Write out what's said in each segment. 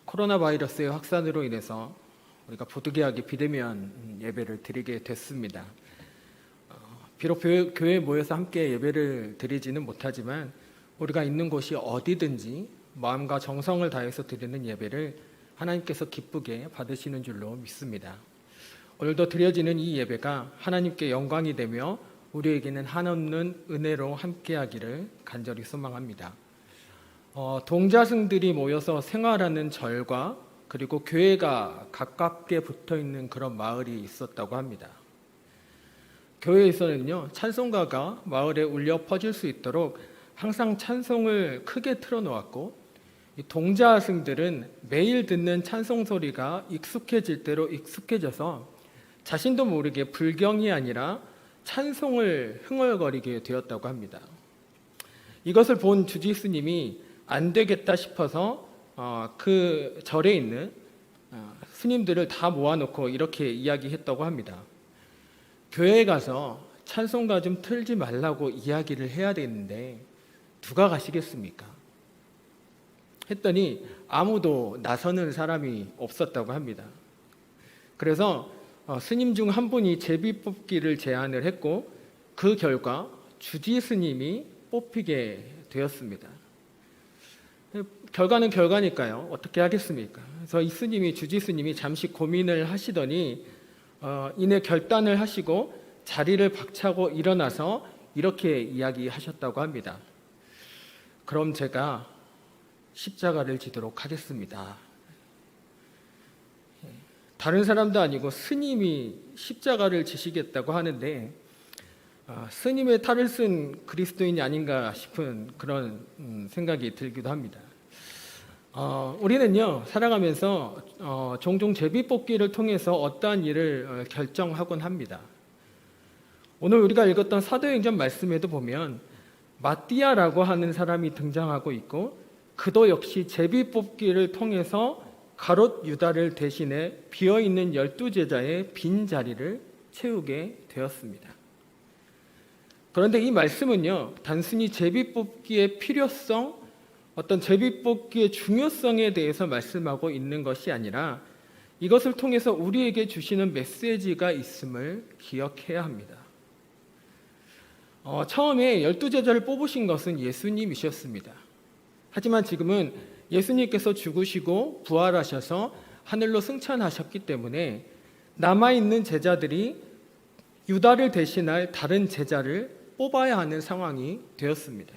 코로나 바이러스의 확산으로 인해서 우리가 부득이하게 비대면 예배를 드리게 됐습니다. 비록 교회에 모여서 함께 예배를 드리지는 못하지만 우리가 있는 곳이 어디든지 마음과 정성을 다해서 드리는 예배를 하나님께서 기쁘게 받으시는 줄로 믿습니다. 오늘도 드려지는 이 예배가 하나님께 영광이 되며 우리에게는 한없는 은혜로 함께하기를 간절히 소망합니다. 동자승들이 모여서 생활하는 절과 그리고 교회가 가깝게 붙어있는 그런 마을이 있었다고 합니다. 교회에서는요, 찬송가가 마을에 울려 퍼질 수 있도록 항상 찬송을 크게 틀어놓았고, 이 동자승들은 매일 듣는 찬송 소리가 익숙해질 대로 익숙해져서 자신도 모르게 불경이 아니라 찬송을 흥얼거리게 되었다고 합니다. 이것을 본 주지스님이 안 되겠다 싶어서 그 절에 있는 스님들을 다 모아놓고 이렇게 이야기했다고 합니다. 교회에 가서 찬송가 좀 틀지 말라고 이야기를 해야 되는데 누가 가시겠습니까? 했더니 아무도 나서는 사람이 없었다고 합니다. 그래서 스님 중 한 분이 제비뽑기를 제안을 했고 그 결과 주지 스님이 뽑히게 되었습니다. 결과는 결과니까요. 어떻게 하겠습니까? 그래서 이 스님이, 주지 스님이 잠시 고민을 하시더니 이내 결단을 하시고 자리를 박차고 일어나서 이렇게 이야기하셨다고 합니다. 그럼 제가 십자가를 지도록 하겠습니다. 다른 사람도 아니고 스님이 십자가를 지시겠다고 하는데 스님의 탈을 쓴 그리스도인이 아닌가 싶은 그런 생각이 들기도 합니다. 우리는요, 살아가면서 종종 제비뽑기를 통해서 어떠한 일을 결정하곤 합니다. 오늘 우리가 읽었던 사도행전 말씀에도 보면 마띠아라고 하는 사람이 등장하고 있고 그도 역시 제비뽑기를 통해서 가롯 유다를 대신해 비어있는 12제자의 빈 자리를 채우게 되었습니다. 그런데 이 말씀은요, 단순히 제비뽑기의 필요성, 어떤 제비뽑기의 중요성에 대해서 말씀하고 있는 것이 아니라 이것을 통해서 우리에게 주시는 메시지가 있음을 기억해야 합니다. 처음에 12제자를 뽑으신 것은 예수님이셨습니다. 하지만 지금은 예수님께서 죽으시고 부활하셔서 하늘로 승천하셨기 때문에 남아있는 제자들이 유다를 대신할 다른 제자를 뽑아야 하는 상황이 되었습니다.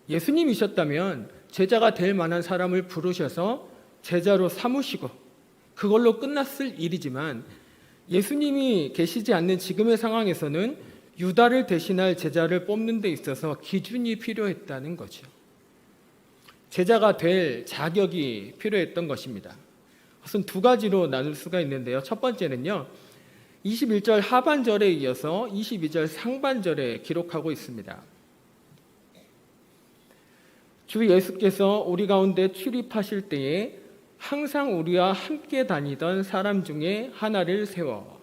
예수님이셨다면 제자가 될 만한 사람을 부르셔서 제자로 삼으시고 그걸로 끝났을 일이지만 예수님이 계시지 않는 지금의 상황에서는 유다를 대신할 제자를 뽑는 데 있어서 기준이 필요했다는 거죠. 제자가 될 자격이 필요했던 것입니다. 그것은 두 가지로 나눌 수가 있는데요. 첫 번째는요, 21절 하반절에 이어서 22절 상반절에 기록하고 있습니다. 주 예수께서 우리 가운데 출입하실 때에 항상 우리와 함께 다니던 사람 중에 하나를 세워.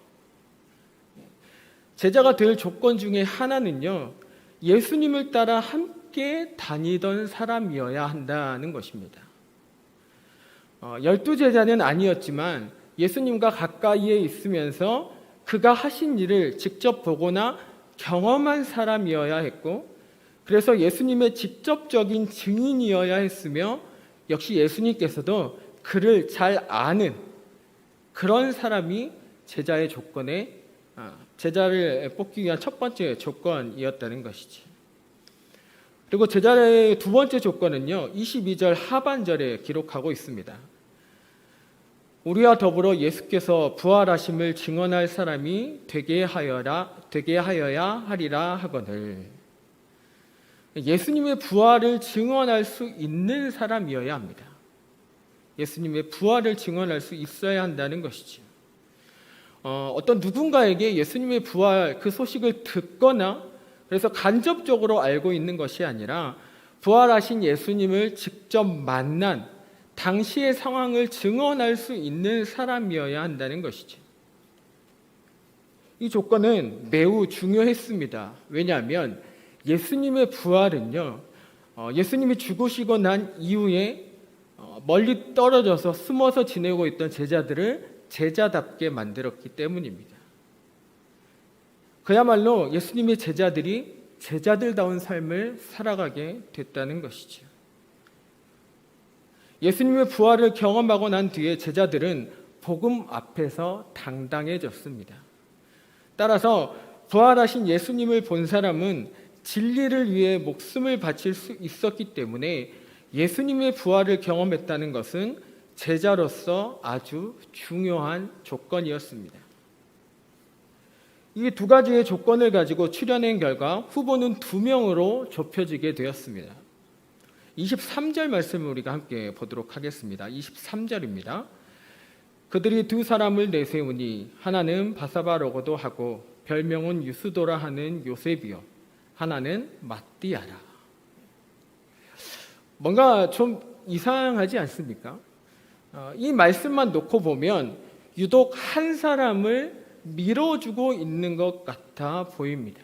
제자가 될 조건 중에 하나는요, 예수님을 따라 함께 다니던 사람이어야 한다는 것입니다. 12제자는 아니었지만 예수님과 가까이에 있으면서 그가 하신 일을 직접 보거나 경험한 사람이어야 했고, 그래서 예수님의 직접적인 증인이어야 했으며 역시 예수님께서도 그를 잘 아는 그런 사람이 제자의 조건에 제자를 뽑기 위한 첫 번째 조건이었다는 것이지. 그리고 제자의 두 번째 조건은요, 22절 하반절에 기록하고 있습니다. 우리와 더불어 예수께서 부활하심을 증언할 사람이 되게 하여야 하리라 하거늘. 예수님의 부활을 증언할 수 있는 사람이어야 합니다. 예수님의 부활을 증언할 수 있어야 한다는 것이죠. 어떤 누군가에게 예수님의 부활 그 소식을 듣거나 그래서 간접적으로 알고 있는 것이 아니라 부활하신 예수님을 직접 만난 당시의 상황을 증언할 수 있는 사람이어야 한다는 것이죠. 이 조건은 매우 중요했습니다. 왜냐하면 예수님의 부활은요, 예수님이 죽으시고 난 이후에 멀리 떨어져서 숨어서 지내고 있던 제자들을 제자답게 만들었기 때문입니다. 그야말로 예수님의 제자들이 제자들다운 삶을 살아가게 됐다는 것이죠. 예수님의 부활을 경험하고 난 뒤에 제자들은 복음 앞에서 당당해졌습니다. 따라서 부활하신 예수님을 본 사람은 진리를 위해 목숨을 바칠 수 있었기 때문에 예수님의 부활을 경험했다는 것은 제자로서 아주 중요한 조건이었습니다. 이 두 가지의 조건을 가지고 추려낸 결과 후보는 2명으로 좁혀지게 되었습니다. 23절 말씀을 우리가 함께 보도록 하겠습니다. 23절입니다. 그들이 두 사람을 내세우니 하나는 바사바라고도 하고 별명은 유스도라 하는 요셉이요 하나는 마띠아라. 뭔가 좀 이상하지 않습니까? 이 말씀만 놓고 보면 유독 한 사람을 밀어주고 있는 것 같아 보입니다.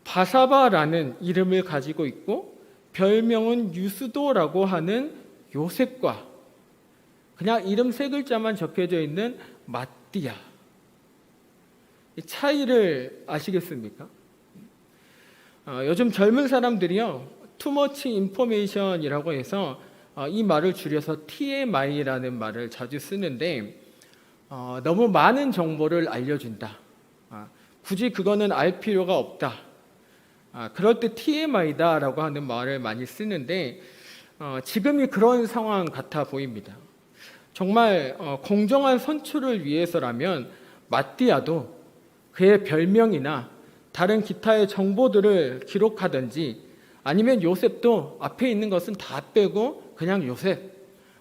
바사바라는 이름을 가지고 있고 별명은 유스도라고 하는 요셉과 그냥 이름 3글자만 적혀져 있는 마띠아. 이 차이를 아시겠습니까? 요즘 젊은 사람들이요, 투머치 인포메이션이라고 해서 이 말을 줄여서 TMI라는 말을 자주 쓰는데 너무 많은 정보를 알려준다. 굳이 그거는 알 필요가 없다. 그럴 때 TMI다라고 하는 말을 많이 쓰는데 지금이 그런 상황 같아 보입니다. 정말 공정한 선출을 위해서라면 마띠아도 그의 별명이나 다른 기타의 정보들을 기록하든지 아니면 요셉도 앞에 있는 것은 다 빼고 그냥 요셉,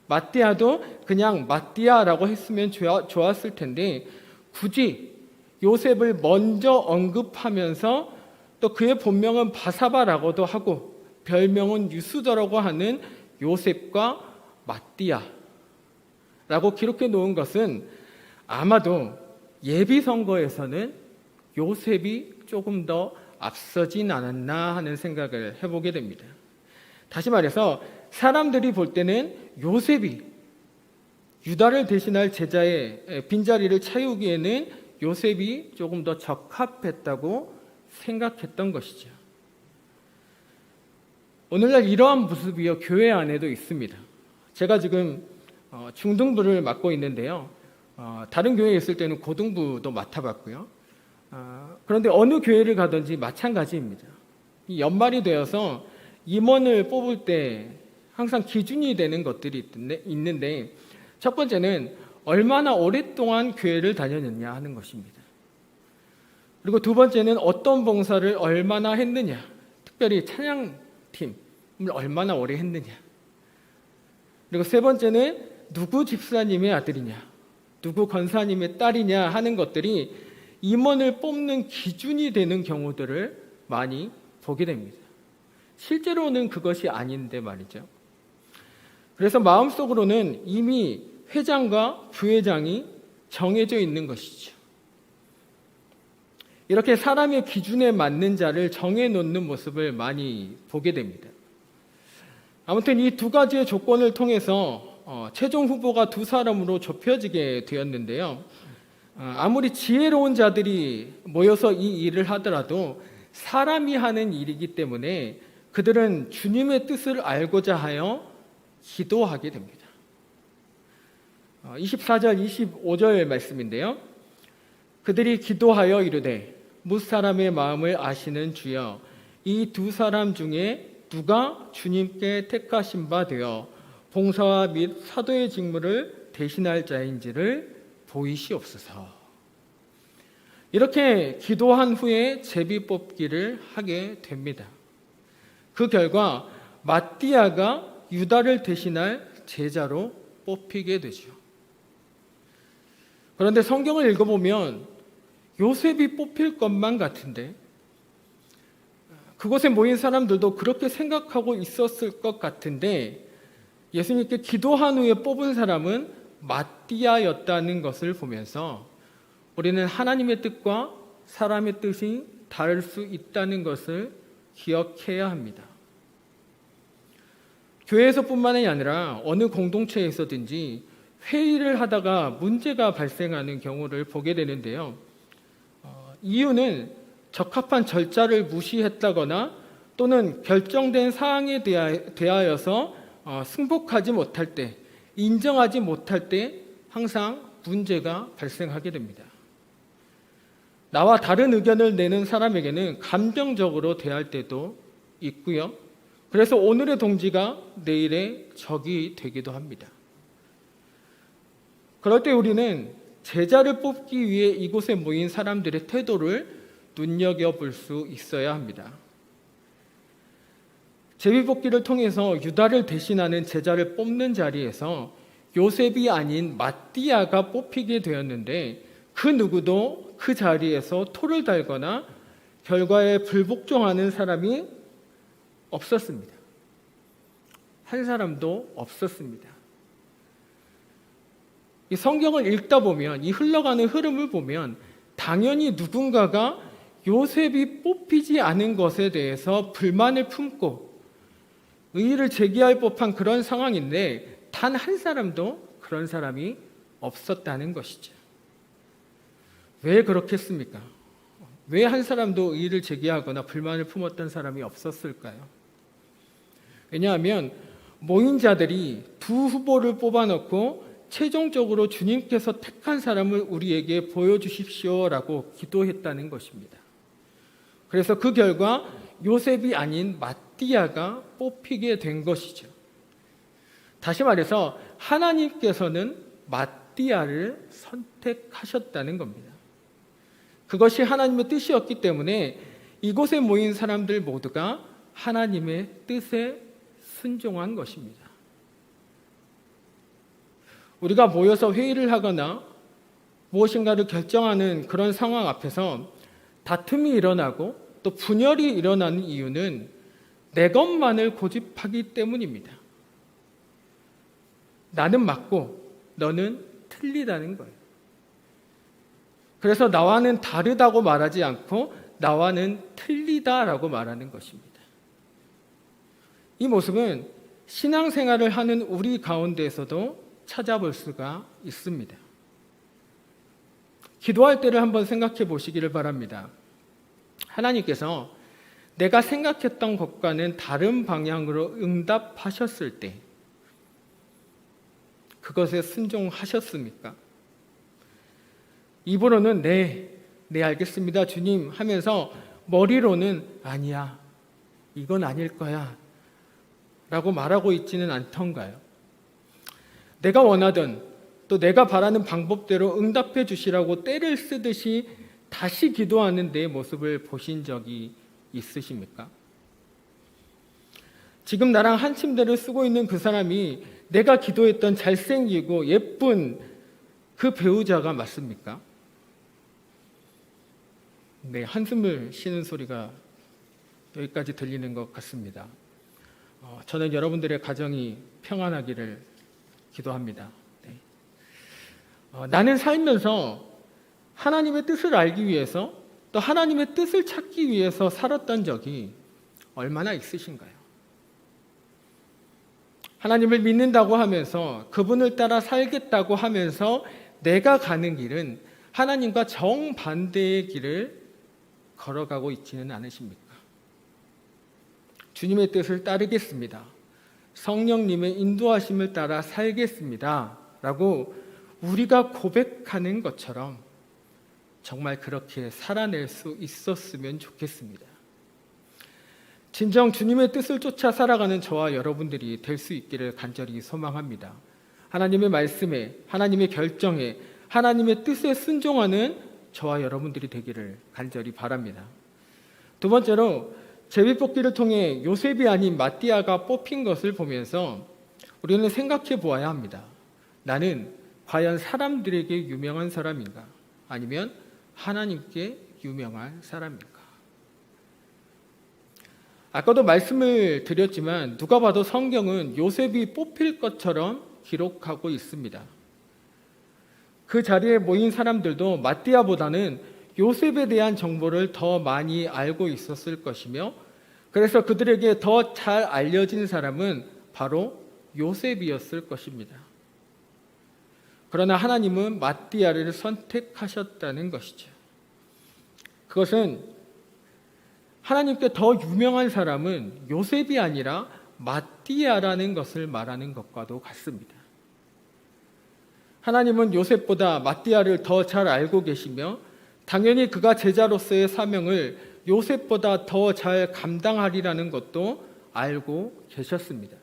마띠아도 그냥 마띠아라고 했으면 좋았을 텐데 굳이 요셉을 먼저 언급하면서 또 그의 본명은 바사바라고도 하고 별명은 유스더라고 하는 요셉과 마띠아라고 기록해 놓은 것은 아마도 예비 선거에서는 요셉이 조금 더 앞서진 않았나 하는 생각을 해보게 됩니다. 다시 말해서 사람들이 볼 때는 요셉이 유다를 대신할 제자의 빈자리를 채우기에는 요셉이 조금 더 적합했다고 생각했던 것이죠. 오늘날 이러한 모습이요 교회 안에도 있습니다. 제가 지금 중등부를 맡고 있는데요. 다른 교회에 있을 때는 고등부도 맡아봤고요. 그런데 어느 교회를 가든지 마찬가지입니다. 이 연말이 되어서 임원을 뽑을 때 항상 기준이 되는 것들이 있는데 첫 번째는 얼마나 오랫동안 교회를 다녔느냐 하는 것입니다. 그리고 두 번째는 어떤 봉사를 얼마나 했느냐, 특별히 찬양팀을 얼마나 오래 했느냐. 그리고 세 번째는 누구 집사님의 아들이냐, 누구 권사님의 딸이냐 하는 것들이 임원을 뽑는 기준이 되는 경우들을 많이 보게 됩니다. 실제로는 그것이 아닌데 말이죠. 그래서 마음속으로는 이미 회장과 부회장이 정해져 있는 것이죠. 이렇게 사람의 기준에 맞는 자를 정해놓는 모습을 많이 보게 됩니다. 아무튼 이 두 가지의 조건을 통해서 최종 후보가 두 사람으로 좁혀지게 되었는데요. 아무리 지혜로운 자들이 모여서 이 일을 하더라도 사람이 하는 일이기 때문에 그들은 주님의 뜻을 알고자 하여 기도하게 됩니다. 24절, 25절 말씀인데요. 그들이 기도하여 이르되 뭇 사람의 마음을 아시는 주여, 이 두 사람 중에 누가 주님께 택하신 바 되어 봉사와 및 사도의 직무를 대신할 자인지를 보이시옵소서. 이렇게 기도한 후에 제비 뽑기를 하게 됩니다. 그 결과 마띠아가 유다를 대신할 제자로 뽑히게 되죠. 그런데 성경을 읽어보면 요셉이 뽑힐 것만 같은데 그곳에 모인 사람들도 그렇게 생각하고 있었을 것 같은데 예수님께 기도한 후에 뽑은 사람은 마띠아였다는 것을 보면서 우리는 하나님의 뜻과 사람의 뜻이 다를 수 있다는 것을 기억해야 합니다. 교회에서뿐만이 아니라 어느 공동체에서든지 회의를 하다가 문제가 발생하는 경우를 보게 되는데요. 이유는 적합한 절차를 무시했다거나 또는 결정된 사항에 대하여서 승복하지 못할 때, 인정하지 못할 때 항상 문제가 발생하게 됩니다. 나와 다른 의견을 내는 사람에게는 감정적으로 대할 때도 있고요. 그래서 오늘의 동지가 내일의 적이 되기도 합니다. 그럴 때 우리는 제자를 뽑기 위해 이곳에 모인 사람들의 태도를 눈여겨볼 수 있어야 합니다. 제비뽑기를 통해서 유다를 대신하는 제자를 뽑는 자리에서 요셉이 아닌 마띠아가 뽑히게 되었는데 그 누구도 그 자리에서 토를 달거나 결과에 불복종하는 사람이 없었습니다. 한 사람도 없었습니다. 이 성경을 읽다 보면, 이 흘러가는 흐름을 보면 당연히 누군가가 요셉이 뽑히지 않은 것에 대해서 불만을 품고 의의를 제기할 법한 그런 상황인데 단 한 사람도 그런 사람이 없었다는 것이죠. 왜 그렇겠습니까? 왜 한 사람도 의의를 제기하거나 불만을 품었던 사람이 없었을까요? 왜냐하면 모인 자들이 두 후보를 뽑아놓고 최종적으로 주님께서 택한 사람을 우리에게 보여주십시오라고 기도했다는 것입니다. 그래서 그 결과 요셉이 아닌 마띠아가 뽑히게 된 것이죠. 다시 말해서 하나님께서는 마띠아를 선택하셨다는 겁니다. 그것이 하나님의 뜻이었기 때문에 이곳에 모인 사람들 모두가 하나님의 뜻에 순종한 것입니다. 우리가 모여서 회의를 하거나 무엇인가를 결정하는 그런 상황 앞에서 다툼이 일어나고 또 분열이 일어나는 이유는 내 것만을 고집하기 때문입니다. 나는 맞고 너는 틀리다는 거예요. 그래서 나와는 다르다고 말하지 않고 나와는 틀리다라고 말하는 것입니다. 이 모습은 신앙생활을 하는 우리 가운데에서도 찾아볼 수가 있습니다. 기도할 때를 한번 생각해 보시기를 바랍니다. 하나님께서 내가 생각했던 것과는 다른 방향으로 응답하셨을 때 그것에 순종하셨습니까? 입으로는 네 알겠습니다 주님 하면서 머리로는 아니야 이건 아닐 거야 라고 말하고 있지는 않던가요? 내가 원하던 또 내가 바라는 방법대로 응답해 주시라고 떼를 쓰듯이 다시 기도하는 내 모습을 보신 적이 있으십니까? 지금 나랑 한 침대를 쓰고 있는 그 사람이 내가 기도했던 잘생기고 예쁜 그 배우자가 맞습니까? 네, 한숨을 쉬는 소리가 여기까지 들리는 것 같습니다. 저는 여러분들의 가정이 평안하기를 기도합니다. 네. 나는 살면서 하나님의 뜻을 알기 위해서 또 하나님의 뜻을 찾기 위해서 살았던 적이 얼마나 있으신가요? 하나님을 믿는다고 하면서 그분을 따라 살겠다고 하면서 내가 가는 길은 하나님과 정반대의 길을 걸어가고 있지는 않으십니까? 주님의 뜻을 따르겠습니다. 성령님의 인도하심을 따라 살겠습니다. 라고 우리가 고백하는 것처럼 정말 그렇게 살아낼 수 있었으면 좋겠습니다. 진정 주님의 뜻을 쫓아 살아가는 저와 여러분들이 될 수 있기를 간절히 소망합니다. 하나님의 말씀에, 하나님의 결정에, 하나님의 뜻에 순종하는 저와 여러분들이 되기를 간절히 바랍니다. 두 번째로 제비뽑기를 통해 요셉이 아닌 마띠아가 뽑힌 것을 보면서 우리는 생각해 보아야 합니다. 나는 과연 사람들에게 유명한 사람인가? 아니면 하나님께 유명한 사람인가? 아까도 말씀을 드렸지만 누가 봐도 성경은 요셉이 뽑힐 것처럼 기록하고 있습니다. 그 자리에 모인 사람들도 마띠아보다는 요셉에 대한 정보를 더 많이 알고 있었을 것이며 그래서 그들에게 더 잘 알려진 사람은 바로 요셉이었을 것입니다. 그러나 하나님은 마띠아를 선택하셨다는 것이죠. 그것은 하나님께 더 유명한 사람은 요셉이 아니라 마띠아라는 것을 말하는 것과도 같습니다. 하나님은 요셉보다 마띠아를 더 잘 알고 계시며 당연히 그가 제자로서의 사명을 요셉보다 더 잘 감당하리라는 것도 알고 계셨습니다.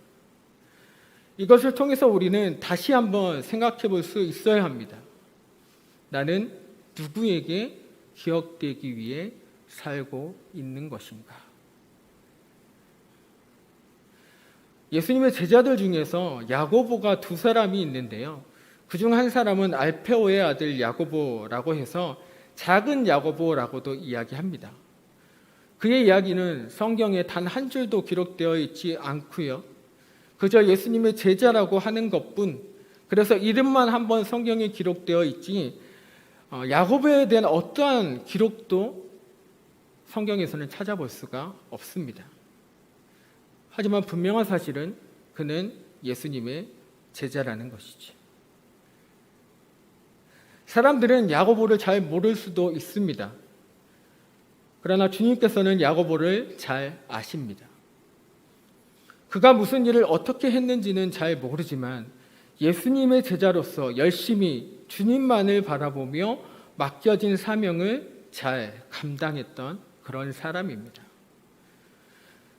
이것을 통해서 우리는 다시 한번 생각해 볼 수 있어야 합니다. 나는 누구에게 기억되기 위해 살고 있는 것인가? 예수님의 제자들 중에서 야고보가 두 사람이 있는데요. 그중 한 사람은 알페오의 아들 야고보라고 해서 작은 야고보라고도 이야기합니다. 그의 이야기는 성경에 단 한 줄도 기록되어 있지 않고요. 그저 예수님의 제자라고 하는 것뿐, 그래서 이름만 한번 성경에 기록되어 있지 야고보에 대한 어떠한 기록도 성경에서는 찾아볼 수가 없습니다. 하지만 분명한 사실은 그는 예수님의 제자라는 것이죠. 사람들은 야고보를 잘 모를 수도 있습니다. 그러나 주님께서는 야고보를 잘 아십니다. 그가 무슨 일을 어떻게 했는지는 잘 모르지만 예수님의 제자로서 열심히 주님만을 바라보며 맡겨진 사명을 잘 감당했던 그런 사람입니다.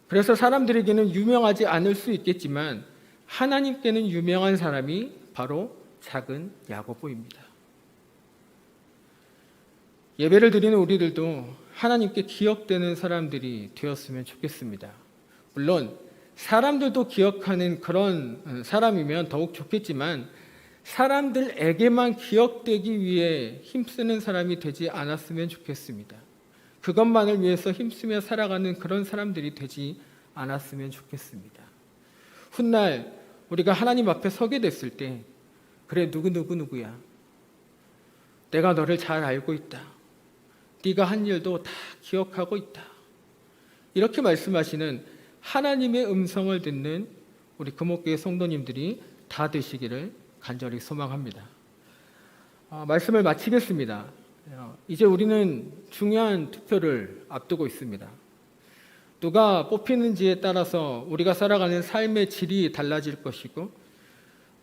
그래서 사람들에게는 유명하지 않을 수 있겠지만 하나님께는 유명한 사람이 바로 작은 야고보입니다. 예배를 드리는 우리들도 하나님께 기억되는 사람들이 되었으면 좋겠습니다. 물론 사람들도 기억하는 그런 사람이면 더욱 좋겠지만 사람들에게만 기억되기 위해 힘쓰는 사람이 되지 않았으면 좋겠습니다. 그것만을 위해서 힘쓰며 살아가는 그런 사람들이 되지 않았으면 좋겠습니다. 훗날 우리가 하나님 앞에 서게 됐을 때 그래 누구야 내가 너를 잘 알고 있다. 네가 한 일도 다 기억하고 있다. 이렇게 말씀하시는 하나님의 음성을 듣는 우리 금옥교회 성도님들이 다 되시기를 간절히 소망합니다. 말씀을 마치겠습니다. 이제 우리는 중요한 투표를 앞두고 있습니다. 누가 뽑히는지에 따라서 우리가 살아가는 삶의 질이 달라질 것이고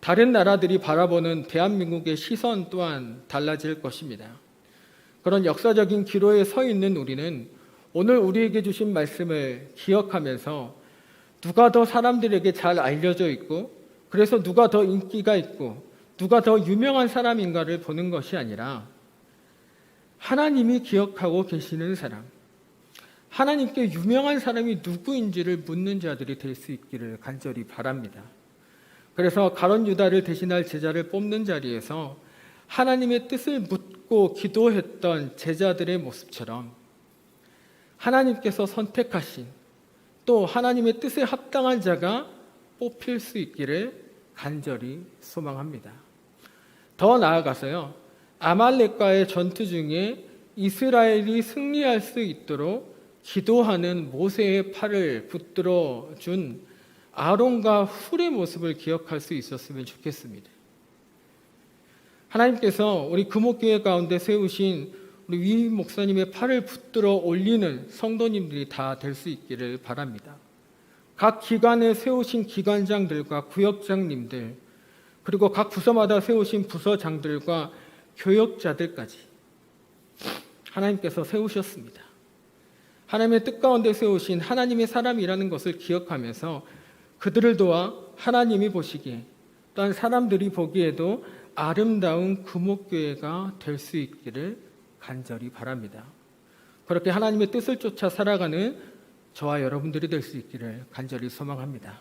다른 나라들이 바라보는 대한민국의 시선 또한 달라질 것입니다. 그런 역사적인 기로에 서 있는 우리는 오늘 우리에게 주신 말씀을 기억하면서 누가 더 사람들에게 잘 알려져 있고 그래서 누가 더 인기가 있고 누가 더 유명한 사람인가를 보는 것이 아니라 하나님이 기억하고 계시는 사람, 하나님께 유명한 사람이 누구인지를 묻는 자들이 될 수 있기를 간절히 바랍니다. 그래서 가룟 유다를 대신할 제자를 뽑는 자리에서 하나님의 뜻을 묻고 기도했던 제자들의 모습처럼 하나님께서 선택하신 또 하나님의 뜻에 합당한 자가 뽑힐 수 있기를 간절히 소망합니다. 더 나아가서요, 아말렉과의 전투 중에 이스라엘이 승리할 수 있도록 기도하는 모세의 팔을 붙들어 준 아론과 훌의 모습을 기억할 수 있었으면 좋겠습니다. 하나님께서 우리 금옥교회 가운데 세우신 우리 위 목사님의 팔을 붙들어 올리는 성도님들이 다 될 수 있기를 바랍니다. 각 기관에 세우신 기관장들과 구역장님들, 그리고 각 부서마다 세우신 부서장들과 교역자들까지 하나님께서 세우셨습니다. 하나님의 뜻 가운데 세우신 하나님의 사람이라는 것을 기억하면서 그들을 도와 하나님이 보시기에 또한 사람들이 보기에도 아름다운 금옥교회가 될 수 있기를 간절히 바랍니다. 그렇게 하나님의 뜻을 쫓아 살아가는 저와 여러분들이 될 수 있기를 간절히 소망합니다.